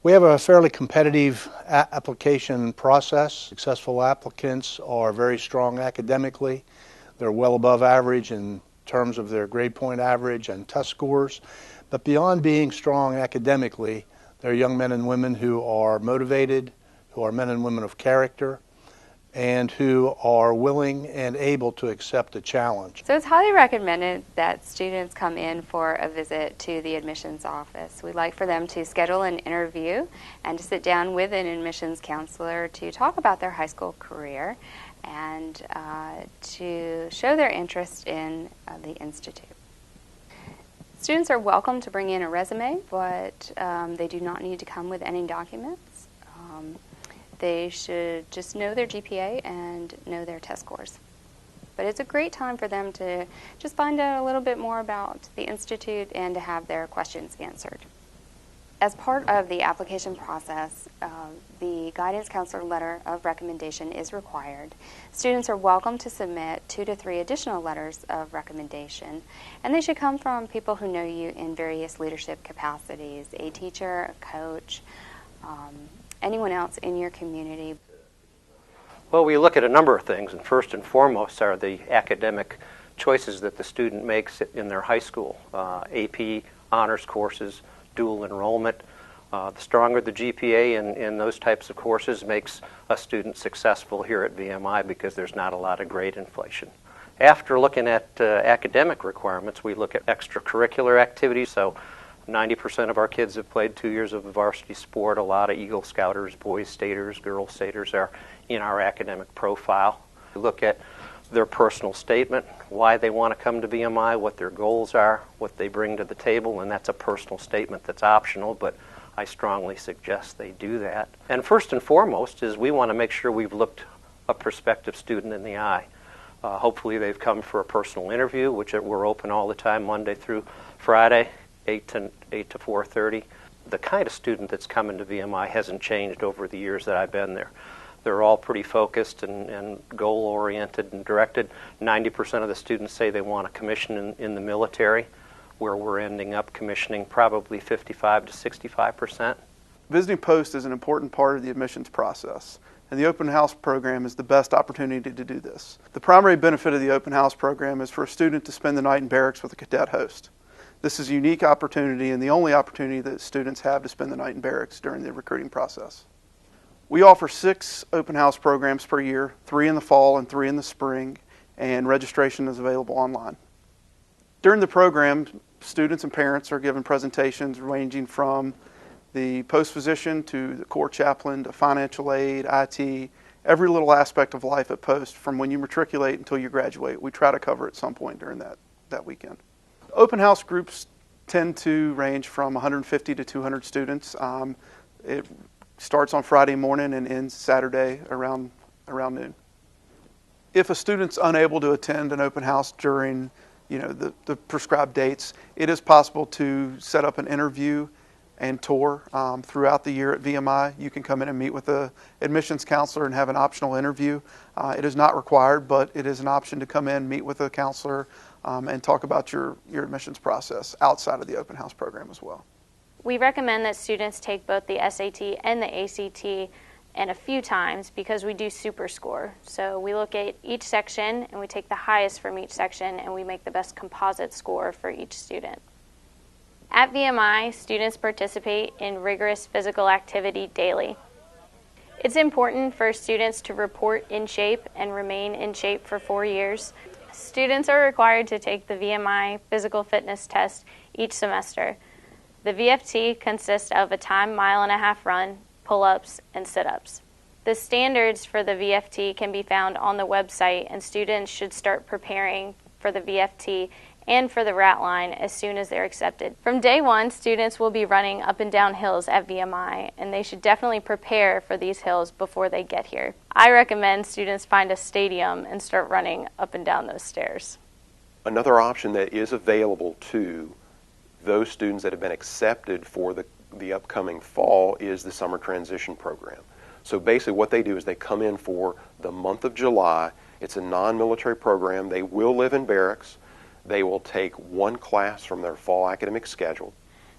We have a fairly competitive application process. Successful applicants are very strong academically. They're well above average in terms of their grade point average and test scores. But beyond being strong academically, they're young men and women who are motivated, who are men and women of character, and who are willing and able to accept a challenge. So it's highly recommended that students come in for a visit to the admissions office. We'd like for them to schedule an interview and to sit down with an admissions counselor to talk about their high school career and to show their interest in the Institute. Students are welcome to bring in a resume, but they do not need to come with any documents. They should just know their GPA and know their test scores. But it's a great time for them to just find out a little bit more about the Institute and to have their questions answered. As part of the application process, the guidance counselor letter of recommendation is required. Students are welcome to submit 2 to 3 additional letters of recommendation, and they should come from people who know you in various leadership capacities, a teacher, a coach, anyone else in your community. Well, we look at a number of things, and first and foremost are the academic choices that the student makes in their high school. AP, honors courses, dual enrollment. The stronger the GPA in those types of courses makes a student successful here at VMI because there's not a lot of grade inflation. After looking at academic requirements, we look at extracurricular activities. So 90% of our kids have played 2 years of varsity sport. A lot of Eagle Scouters, Boys Staters, Girl Staters are in our academic profile. We look at their personal statement, why they want to come to VMI, what their goals are, what they bring to the table, and that's a personal statement that's optional, but I strongly suggest they do that. And first and foremost is we want to make sure we've looked a prospective student in the eye. Hopefully they've come for a personal interview, which we're open all the time, Monday through Friday, 8 to 4:30. The kind of student that's coming to VMI hasn't changed over the years that I've been there. They're all pretty focused and goal-oriented and directed. 90% of the students say they want a commission in the military, where we're ending up commissioning probably 55 to 65%. Visiting post is an important part of the admissions process, and the open house program is the best opportunity to do this. The primary benefit of the open house program is for a student to spend the night in barracks with a cadet host. This is a unique opportunity and the only opportunity that students have to spend the night in barracks during the recruiting process. We offer 6 open house programs per year, 3 in the fall and 3 in the spring, and registration is available online. During the program, students and parents are given presentations ranging from the post physician to the corps chaplain to financial aid, IT, every little aspect of life at post from when you matriculate until you graduate. We try to cover at some point during that weekend. Open house groups tend to range from 150 to 200 students. It starts on Friday morning and ends Saturday around noon. If a student's unable to attend an open house during the prescribed dates, it is possible to set up an interview and tour throughout the year at VMI. You can come in and meet with the admissions counselor and have an optional interview. It is not required, but it is an option to come in, meet with a counselor, and talk about your admissions process outside of the open house program as well. We recommend that students take both the SAT and the ACT and a few times because we do super score. So we look at each section and we take the highest from each section and we make the best composite score for each student. At VMI, students participate in rigorous physical activity daily. It's important for students to report in shape and remain in shape for 4 years. Students are required to take the VMI physical fitness test each semester. The VFT consists of a timed 1.5-mile run, pull-ups, and sit-ups. The standards for the VFT can be found on the website, and students should start preparing for the VFT and for the rat line as soon as they're accepted. From day one, students will be running up and down hills at VMI, and they should definitely prepare for these hills before they get here. I recommend students find a stadium and start running up and down those stairs. Another option that is available to those students that have been accepted for the upcoming fall is the summer transition program. So basically what they do is they come in for the month of July. It's a non-military program. They will live in barracks. They will take 1 class from their fall academic schedule,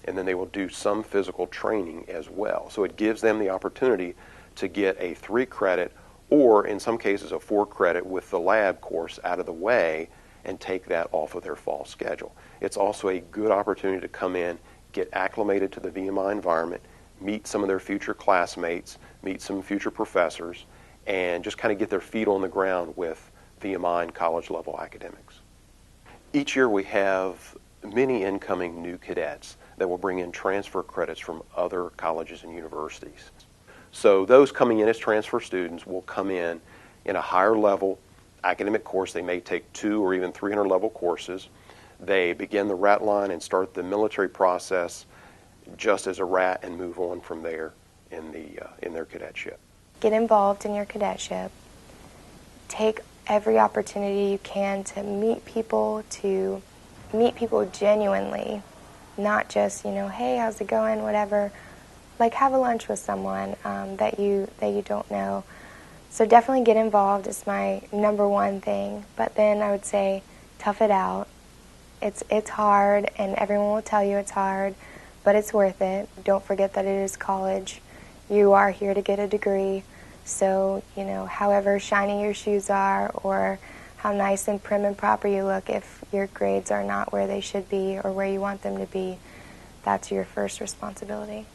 and then they will do some physical training as well. So it gives them the opportunity to get a 3-credit or in some cases a 4-credit with the lab course out of the way and take that off of their fall schedule. It's also a good opportunity to come in, get acclimated to the VMI environment, meet some of their future classmates, meet some future professors, and just kind of get their feet on the ground with VMI and college level academics. Each year we have many incoming new cadets that will bring in transfer credits from other colleges and universities. So those coming in as transfer students will come in a higher level academic course. They may take 200 or even 300 level courses. They begin the RAT line and start the military process just as a RAT and move on from there in their cadetship. Get involved in your cadetship. Take every opportunity you can to meet people genuinely, not just, hey, how's it going, whatever. Like have a lunch with someone that you don't know. So definitely get involved is my number one thing. But then I would say tough it out. It's hard, and everyone will tell you it's hard, but it's worth it. Don't forget that it is college. You are here to get a degree. So, however shiny your shoes are or how nice and prim and proper you look, if your grades are not where they should be or where you want them to be, that's your first responsibility.